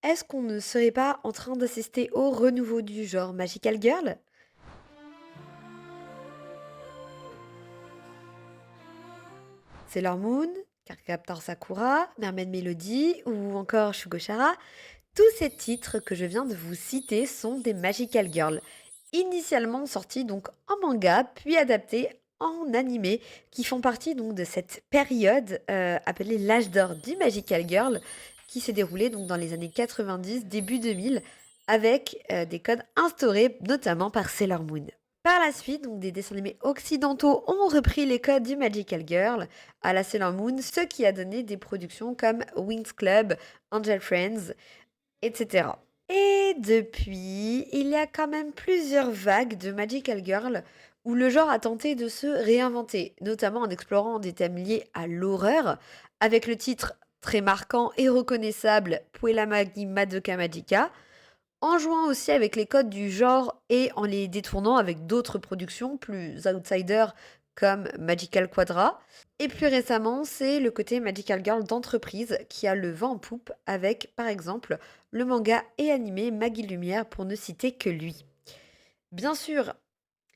est-ce qu'on ne serait pas en train d'assister au renouveau du genre Magical Girl? Sailor Moon, Cardcaptor Sakura, Mermaid Melody ou encore Shugochara, tous ces titres que je viens de vous citer sont des Magical Girl, initialement sortis donc en manga, puis adaptés en animé, qui font partie donc de cette période appelée l'âge d'or du Magical Girl, qui s'est déroulée donc dans les années 90, début 2000, avec des codes instaurés notamment par Sailor Moon. Par la suite, donc, des dessins animés occidentaux ont repris les codes du Magical Girl à la Sailor Moon, ce qui a donné des productions comme Wings Club, Angel Friends, etc. Et depuis, il y a quand même plusieurs vagues de Magical Girl où le genre a tenté de se réinventer, notamment en explorant des thèmes liés à l'horreur, avec le titre très marquant et reconnaissable Puella Magi Madoka Magica, en jouant aussi avec les codes du genre et en les détournant avec d'autres productions plus outsiders comme Magical Quadra. Et plus récemment, c'est le côté Magical Girl d'entreprise qui a le vent en poupe avec, par exemple, le manga et animé Maggie Lumière pour ne citer que lui. Bien sûr,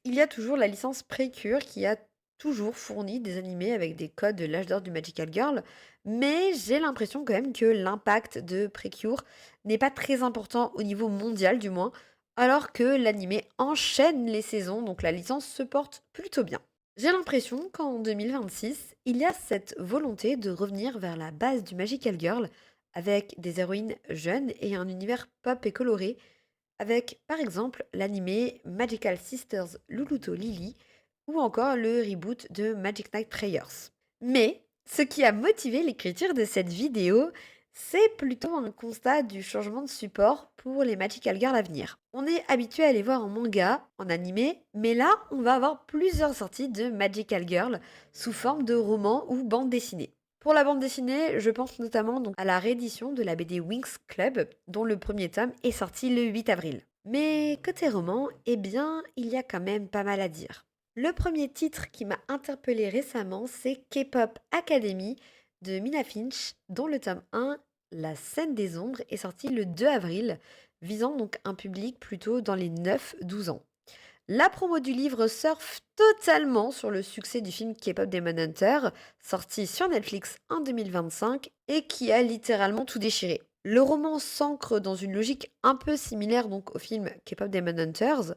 il y a toujours la licence Precure qui a toujours fourni des animés avec des codes de l'âge d'or du Magical Girl, mais j'ai l'impression quand même que l'impact de Precure n'est pas très important au niveau mondial du moins, alors que l'animé enchaîne les saisons, donc la licence se porte plutôt bien. J'ai l'impression qu'en 2026, il y a cette volonté de revenir vers la base du Magical Girl, avec des héroïnes jeunes et un univers pop et coloré, avec par exemple l'animé Magical Sisters Luluto Lily ou encore le reboot de Magic Knight Prayers. Mais ce qui a motivé l'écriture de cette vidéo, c'est plutôt un constat du changement de support pour les Magical Girls à venir. On est habitué à les voir en manga, en animé, mais là, on va avoir plusieurs sorties de Magical Girl sous forme de romans ou bandes dessinées. Pour la bande dessinée, je pense notamment donc à la réédition de la BD Winx Club, dont le premier tome est sorti le 8 avril. Mais côté roman, eh bien, il y a quand même pas mal à dire. Le premier titre qui m'a interpellé récemment, c'est K-Pop Academy de Mina Finch, dont le tome 1, La scène des ombres, est sorti le 2 avril, visant donc un public plutôt dans les 9-12 ans. La promo du livre surfe totalement sur le succès du film K-pop Demon Hunter, sorti sur Netflix en 2025 et qui a littéralement tout déchiré. Le roman s'ancre dans une logique un peu similaire donc au film K-pop Demon Hunters,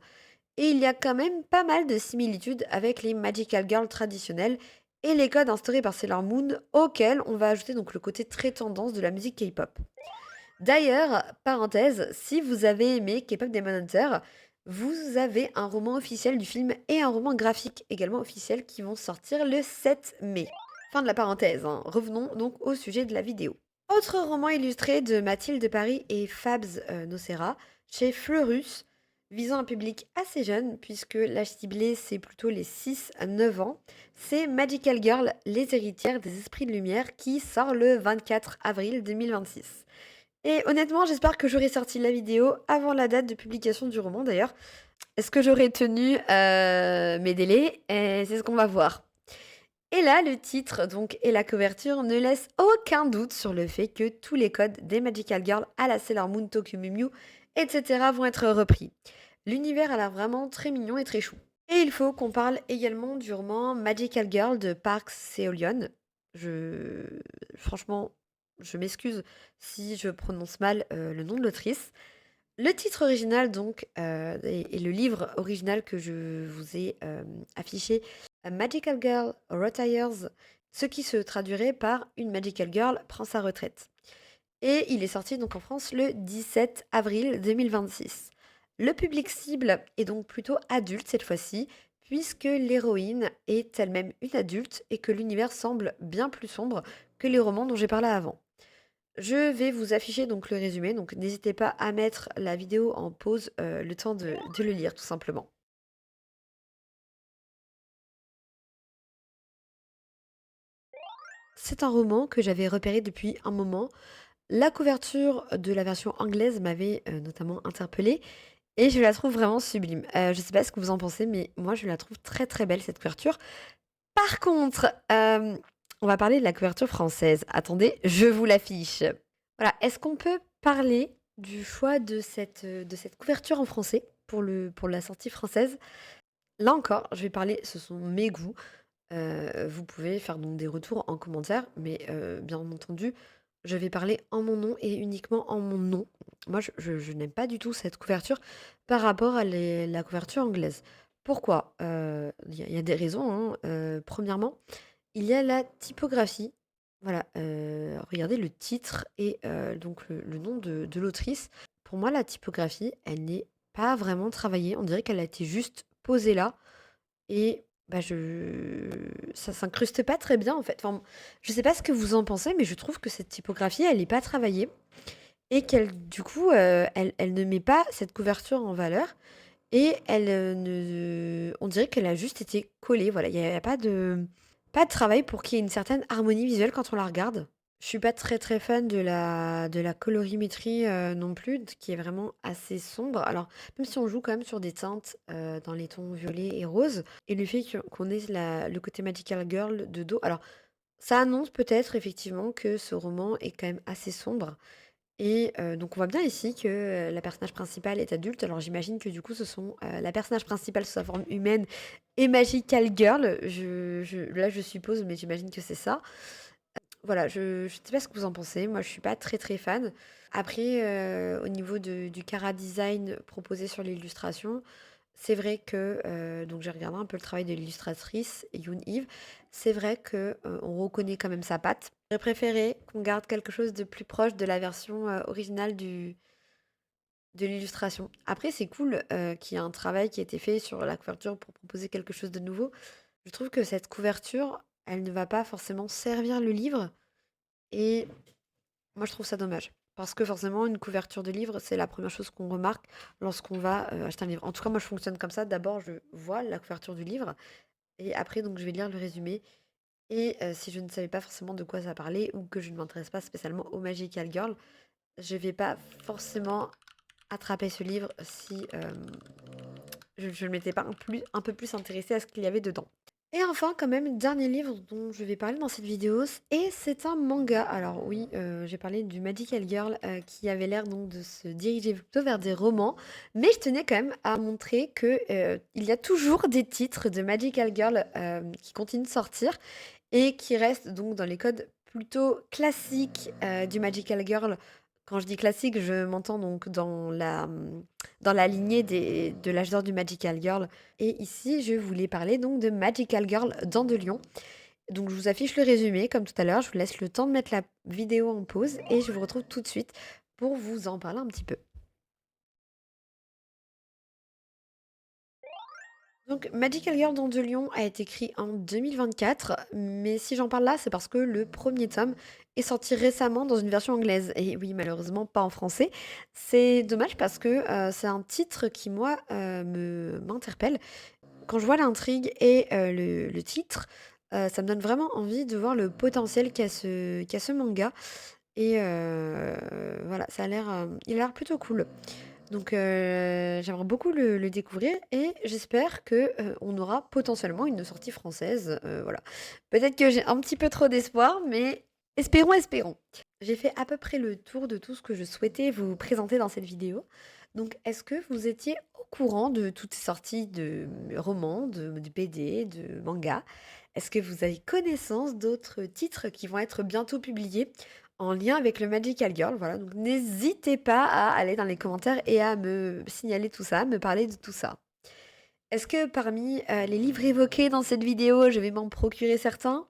et il y a quand même pas mal de similitudes avec les Magical Girls traditionnels et les codes instaurés par Sailor Moon, auxquels on va ajouter donc le côté très tendance de la musique K-pop. D'ailleurs, parenthèse, si vous avez aimé K-pop Demon Hunter, vous avez un roman officiel du film et un roman graphique également officiel qui vont sortir le 7 mai. Fin de la parenthèse, hein. Revenons donc au sujet de la vidéo. Autre roman illustré de Mathilde Paris et Fabs Nocera chez Fleurus, visant un public assez jeune, puisque l'âge ciblé c'est plutôt les 6 à 9 ans, c'est Magical Girl, les héritières des esprits de lumière, qui sort le 24 avril 2026. Et honnêtement, j'espère que j'aurai sorti la vidéo avant la date de publication du roman d'ailleurs. Est-ce que j'aurai tenu mes délais? Et c'est ce qu'on va voir. Et là, le titre donc et la couverture ne laissent aucun doute sur le fait que tous les codes des Magical Girl à la Sailor Moon, Tokyo Mew Mew, etc. vont être repris. L'univers a l'air vraiment très mignon et très chou. Et il faut qu'on parle également du roman Magical Girl de Park Seo-yeon. Je... Franchement, je m'excuse si je prononce mal le nom de l'autrice. Le titre original, donc, et le livre original que je vous ai affiché, A Magical Girl Retires, ce qui se traduirait par Une Magical Girl prend sa retraite. Et il est sorti donc en France le 17 avril 2026. Le public cible est donc plutôt adulte cette fois-ci, puisque l'héroïne est elle-même une adulte et que l'univers semble bien plus sombre que les romans dont j'ai parlé avant. Je vais vous afficher donc le résumé, donc n'hésitez pas à mettre la vidéo en pause le temps de le lire tout simplement. C'est un roman que j'avais repéré depuis un moment. La couverture de la version anglaise m'avait notamment interpellée et je la trouve vraiment sublime. Je sais pas ce que vous en pensez, mais moi je la trouve très très belle cette couverture. Par contre, on va parler de la couverture française. Attendez, je vous l'affiche. Voilà, est-ce qu'on peut parler du choix de cette couverture en français pour la sortie française. Là encore, je vais parler, ce sont mes goûts. Vous pouvez faire donc des retours en commentaire, mais bien entendu, je vais parler en mon nom et uniquement en mon nom. Moi, je n'aime pas du tout cette couverture par rapport à la couverture anglaise. Pourquoi? Il y a des raisons, hein. Premièrement, il y a la typographie. Voilà, regardez le titre et donc le nom de l'autrice. Pour moi, la typographie, elle n'est pas vraiment travaillée. On dirait qu'elle a été juste posée là et bah, je ça s'incruste pas très bien, en fait. Enfin, je sais pas ce que vous en pensez, mais je trouve que cette typographie, elle est pas travaillée et qu'elle du coup, elle ne met pas cette couverture en valeur et elle, ne on dirait qu'elle a juste été collée, voilà. Il y a pas de travail pour qu'il y ait une certaine harmonie visuelle quand on la regarde. Je suis pas très, très fan de la colorimétrie, non plus, qui est vraiment assez sombre. Alors, même si on joue quand même sur des teintes, dans les tons violets et roses et le fait qu'on ait le côté magical girl de dos, alors ça annonce peut-être effectivement que ce roman est quand même assez sombre et donc on voit bien ici que, la personnage principale est adulte. Alors j'imagine que du coup ce sont, la personnage principale sous sa forme humaine et magical girl. Là je suppose, mais j'imagine que c'est ça. Voilà, je sais pas ce que vous en pensez. Moi, je suis pas très, très fan. Après, au niveau du chara design proposé sur l'illustration, c'est vrai que, donc j'ai regardé un peu le travail de l'illustratrice, Yoon Eve. C'est vrai que, on reconnaît quand même sa patte. J'aurais préféré qu'on garde quelque chose de plus proche de la version, originale de l'illustration. Après, c'est cool, qu'il y ait un travail qui a été fait sur la couverture pour proposer quelque chose de nouveau. Je trouve que cette couverture, elle ne va pas forcément servir le livre et moi, je trouve ça dommage. Parce que forcément, une couverture de livre, c'est la première chose qu'on remarque lorsqu'on va acheter un livre. En tout cas, moi, je fonctionne comme ça. D'abord, je vois la couverture du livre et après, donc, je vais lire le résumé. Et si je ne savais pas forcément de quoi ça parlait ou que je ne m'intéresse pas spécialement au Magical Girl, je vais pas forcément attraper ce livre si je ne m'étais pas un peu plus intéressée à ce qu'il y avait dedans. Et enfin, quand même, dernier livre dont je vais parler dans cette vidéo, et c'est un manga. Alors oui, j'ai parlé du Magical Girl qui avait l'air donc de se diriger plutôt vers des romans, mais je tenais quand même à montrer que il y a toujours des titres de Magical Girl qui continuent de sortir et qui restent donc dans les codes plutôt classiques du Magical Girl. Quand je dis classique, je m'entends donc dans la lignée de l'âge d'or du Magical Girl. Et ici, je voulais parler donc de Magical Girl dans de Lyon. Donc je vous affiche le résumé comme tout à l'heure. Je vous laisse le temps de mettre la vidéo en pause et je vous retrouve tout de suite pour vous en parler un petit peu. Donc Magical Girl dans de Lion a été écrit en 2024, mais si j'en parle là, c'est parce que le premier tome est sorti récemment dans une version anglaise. Et oui, malheureusement, pas en français. C'est dommage parce que c'est un titre qui, moi, m'interpelle. Quand je vois l'intrigue et le titre, ça me donne vraiment envie de voir le potentiel qu'a ce manga. Et voilà, il a l'air plutôt cool. Donc j'aimerais beaucoup le découvrir et j'espère que, on aura potentiellement une sortie française, voilà. Peut-être que j'ai un petit peu trop d'espoir, mais espérons, espérons. J'ai fait à peu près le tour de tout ce que je souhaitais vous présenter dans cette vidéo. Donc est-ce que vous étiez au courant de toutes ces sorties de romans, de BD, de mangas? Est-ce que vous avez connaissance d'autres titres qui vont être bientôt publiés? En lien avec le Magical Girl, voilà, donc n'hésitez pas à aller dans les commentaires et à me signaler tout ça, me parler de tout ça. Est-ce que parmi, les livres évoqués dans cette vidéo, je vais m'en procurer certains?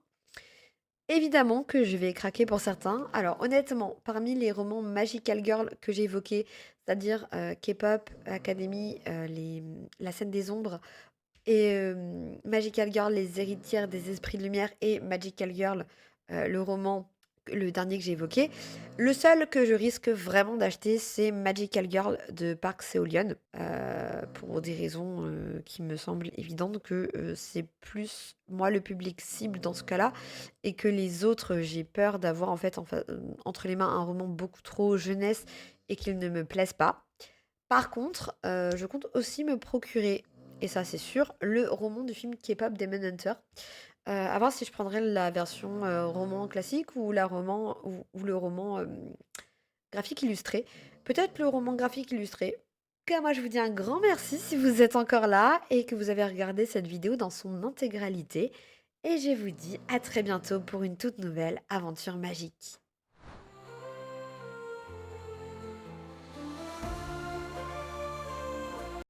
Évidemment que je vais craquer pour certains. Alors honnêtement, parmi les romans Magical Girl que j'ai évoqués, c'est-à-dire, K-pop Academy, La scène des ombres et Magical Girl, Les héritières des esprits de lumière et Magical Girl, le roman, le dernier que j'ai évoqué. Le seul que je risque vraiment d'acheter, c'est Magical Girl de Park Seo-yeon, pour des raisons qui me semblent évidentes que c'est plus moi le public cible dans ce cas-là et que les autres, j'ai peur d'avoir en fait entre les mains un roman beaucoup trop jeunesse et qu'il ne me plaise pas. Par contre, je compte aussi me procurer, et ça c'est sûr, le roman du film K-pop Demon Hunter. À voir si je prendrais la version, roman classique ou la roman ou le roman, graphique illustré. peut-être le roman graphique illustré. En tout cas, moi, je vous dis un grand merci si vous êtes encore là et que vous avez regardé cette vidéo dans son intégralité. Et je vous dis à très bientôt pour une toute nouvelle aventure magique.